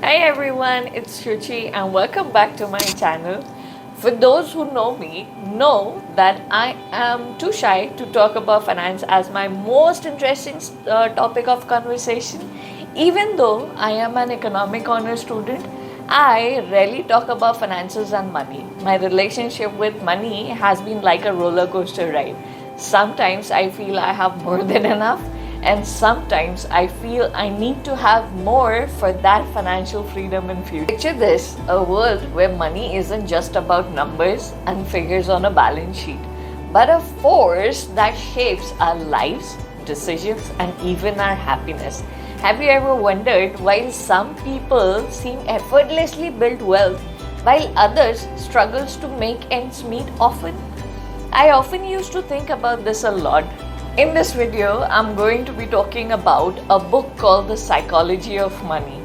Hi everyone, it's Shuchi and welcome back to my channel. For those who know me, know that I am too shy to talk about finance as my most interesting topic of conversation. Even though I am an economic honor student, I rarely talk about finances and money. My relationship with money has been like a roller coaster ride. Sometimes I feel I have more than enough, and sometimes I feel I need to have more for that financial freedom in future. Picture this, a world where money isn't just about numbers and figures on a balance sheet, but a force that shapes our lives, decisions, and even our happiness. Have you ever wondered why some people seem effortlessly build wealth while others struggles to make ends meet often? I often used to think about this a lot. In this video, I'm going to be talking about a book called The Psychology of Money.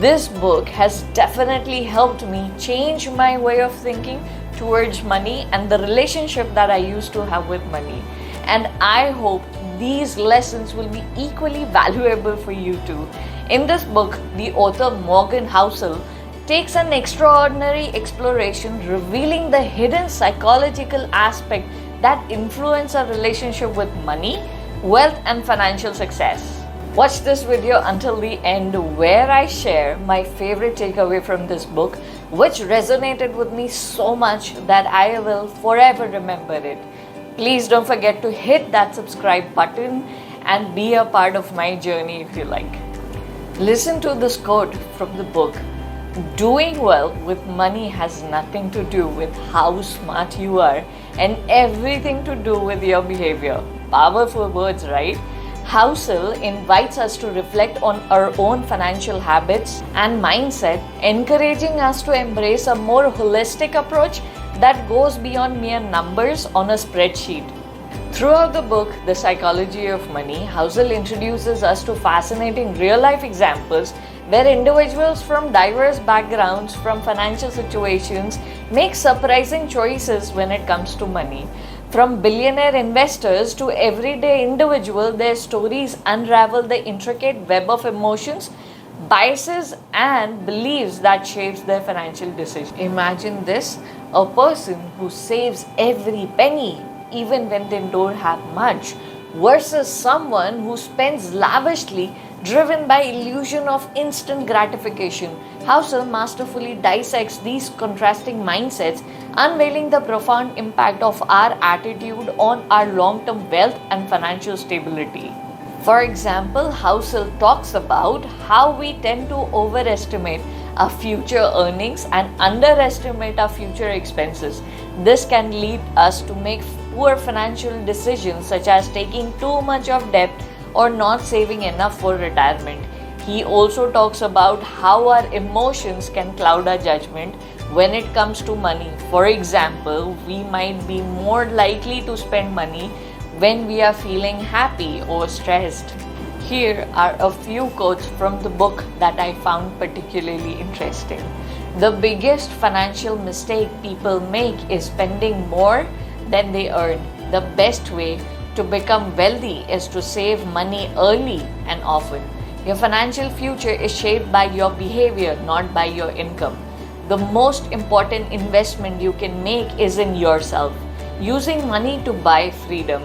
This book has definitely helped me change my way of thinking towards money and the relationship that I used to have with money. And I hope these lessons will be equally valuable for you too. In this book, the author Morgan Housel takes an extraordinary exploration revealing the hidden psychological aspect that influence our relationship with money, wealth, and financial success. Watch this video until the end where I share my favorite takeaway from this book, which resonated with me so much that I will forever remember it. Please don't forget to hit that subscribe button and be a part of my journey if you like. Listen to this quote from the book. Doing well with money has nothing to do with how smart you are and everything to do with your behavior. Powerful words, right? Housel invites us to reflect on our own financial habits and mindset, encouraging us to embrace a more holistic approach that goes beyond mere numbers on a spreadsheet. Throughout the book, The Psychology of Money, Housel introduces us to fascinating real-life examples where individuals from diverse backgrounds, from financial situations, make surprising choices when it comes to money. From billionaire investors to everyday individuals, their stories unravel the intricate web of emotions, biases, and beliefs that shapes their financial decisions. Imagine this, a person who saves every penny even when they don't have much, versus someone who spends lavishly driven by illusion of instant gratification. Housel masterfully dissects these contrasting mindsets, unveiling the profound impact of our attitude on our long-term wealth and financial stability. For example, Housel talks about how we tend to overestimate our future earnings and underestimate our future expenses. This can lead us to make poor financial decisions such as taking too much of debt or not saving enough for retirement. He also talks about how our emotions can cloud our judgment when it comes to money. For example, we might be more likely to spend money when we are feeling happy or stressed. Here are a few quotes from the book that I found particularly interesting. The biggest financial mistake people make is spending more than they earn. The best way to become wealthy is to save money early and often. Your financial future is shaped by your behavior, not by your income. The most important investment you can make is in yourself, using money to buy freedom.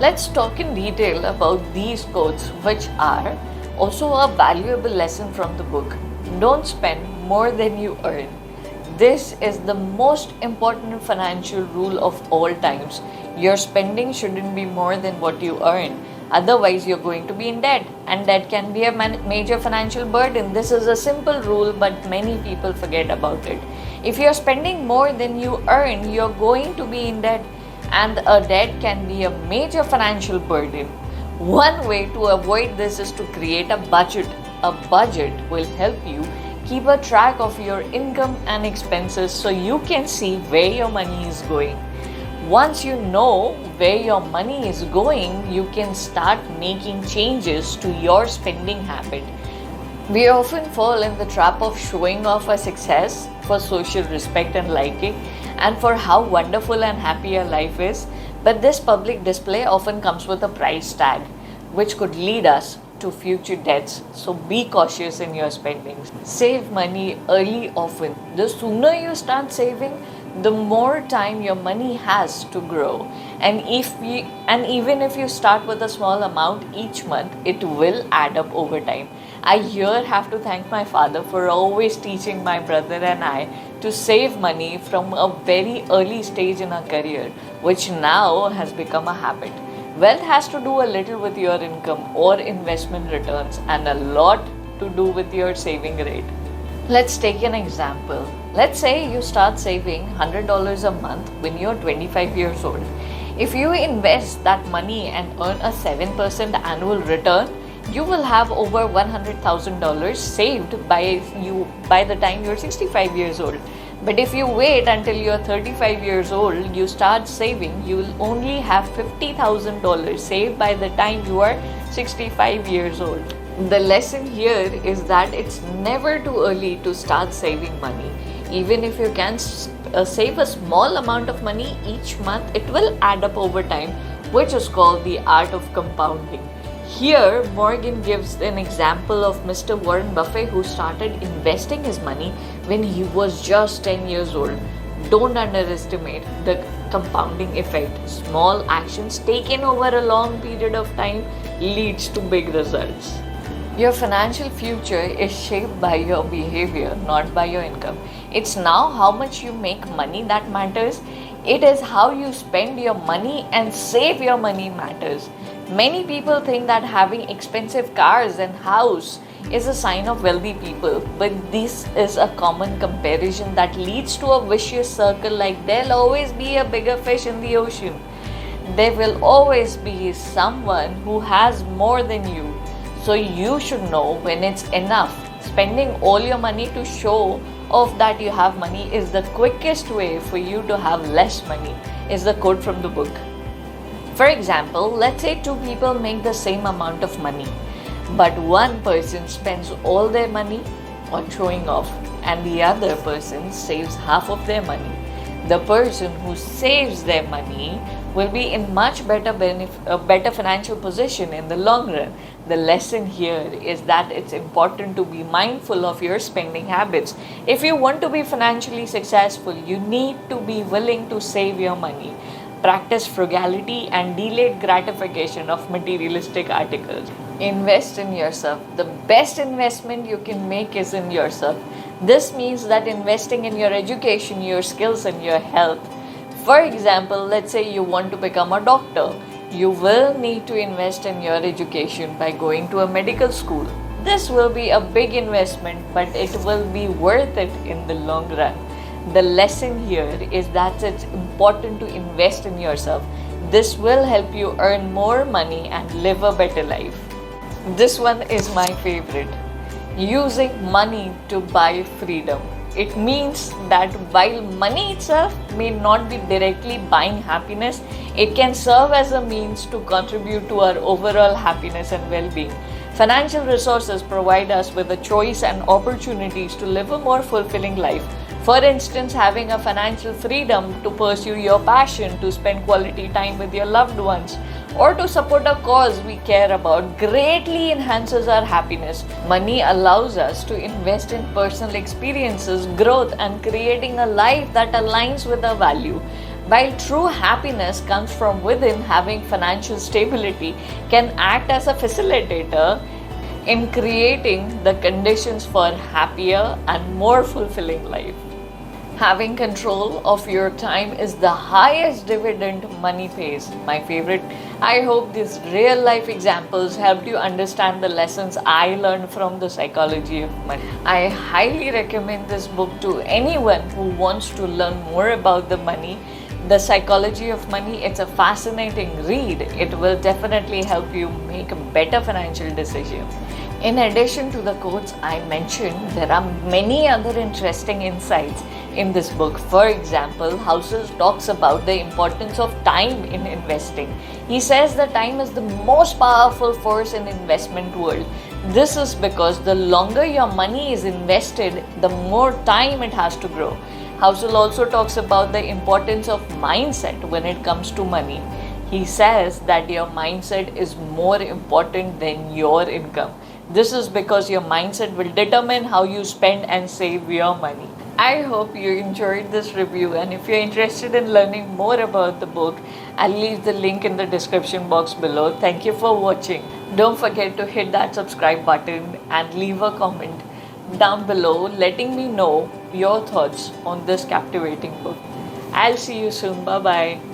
Let's talk in detail about these quotes, which are also a valuable lesson from the book. Don't spend more than you earn. This is the most important financial rule of all times. Your spending shouldn't be more than what you earn. Otherwise, you're going to be in debt, and debt can be a major financial burden. This is a simple rule, but many people forget about it. If you're spending more than you earn, you're going to be in debt, and a debt can be a major financial burden. One way to avoid this is to create a budget. A budget will help you keep a track of your income and expenses so you can see where your money is going. Once you know where your money is going, you can start making changes to your spending habit. We often fall in the trap of showing off our success for social respect and liking and for how wonderful and happy our life is, but this public display often comes with a price tag, which could lead us to future debts, so be cautious in your spendings. Save money early often. The sooner you start saving, the more time your money has to grow. And even if you start with a small amount each month, it will add up over time. I here have to thank my father for always teaching my brother and I to save money from a very early stage in our career, which now has become a habit. Wealth has to do a little with your income or investment returns and a lot to do with your saving rate. Let's take an example. Let's say you start saving $100 a month when you're 25 years old. If you invest that money and earn a 7% annual return, you will have over $100,000 saved by the time you're 65 years old. But if you wait until you're 35 years old, you start saving, you will only have $50,000 saved by the time you are 65 years old. The lesson here is that it's never too early to start saving money. Even if you can save a small amount of money each month, it will add up over time, which is called the art of compounding. Here, Morgan gives an example of Mr. Warren Buffett, who started investing his money when he was just 10 years old. Don't underestimate the compounding effect. Small actions taken over a long period of time leads to big results. Your financial future is shaped by your behavior, not by your income. It's now how much you make money that matters. It is how you spend your money and save your money matters. Many people think that having expensive cars and house is a sign of wealthy people, but this is a common comparison that leads to a vicious circle, like there'll always be a bigger fish in the ocean. There will always be someone who has more than you. So you should know when it's enough. Spending all your money to show off that you have money is the quickest way for you to have less money, is the quote from the book. For example, let's say two people make the same amount of money, but one person spends all their money on showing off and the other person saves half of their money. The person who saves their money will be in much better financial position in the long run. The lesson here is that it's important to be mindful of your spending habits. If you want to be financially successful, you need to be willing to save your money. Practice frugality and delayed gratification of materialistic articles. Invest in yourself. The best investment you can make is in yourself. This means that investing in your education, your skills, and your health. For example, let's say you want to become a doctor. You will need to invest in your education by going to a medical school. This will be a big investment, but it will be worth it in the long run. The lesson here is that it's important to invest in yourself. This will help you earn more money and live a better life. This one is my favorite. Using money to buy freedom. It means that while money itself may not be directly buying happiness, it can serve as a means to contribute to our overall happiness and well-being. Financial resources provide us with a choice and opportunities to live a more fulfilling life. For instance, having a financial freedom to pursue your passion, to spend quality time with your loved ones, or to support a cause we care about greatly enhances our happiness. Money allows us to invest in personal experiences, growth, and creating a life that aligns with our value. While true happiness comes from within, having financial stability can act as a facilitator in creating the conditions for happier and more fulfilling life. Having control of your time is the highest dividend money pays. My favorite. I hope these real life examples helped you understand the lessons I learned from the psychology of money. I highly recommend this book to anyone who wants to learn more about the money. The Psychology of Money, it's a fascinating read. It will definitely help you make a better financial decision. In addition to the quotes I mentioned, there are many other interesting insights in this book. For example, Houses talks about the importance of time in investing. He says that time is the most powerful force in investment world. This is because the longer your money is invested, the more time it has to grow. Housel also talks about the importance of mindset when it comes to money. He says that your mindset is more important than your income. This is because your mindset will determine how you spend and save your money. I hope you enjoyed this review, and if you're interested in learning more about the book, I'll leave the link in the description box below. Thank you for watching. Don't forget to hit that subscribe button and leave a comment down below letting me know your thoughts on this captivating book. I'll see you soon. Bye bye.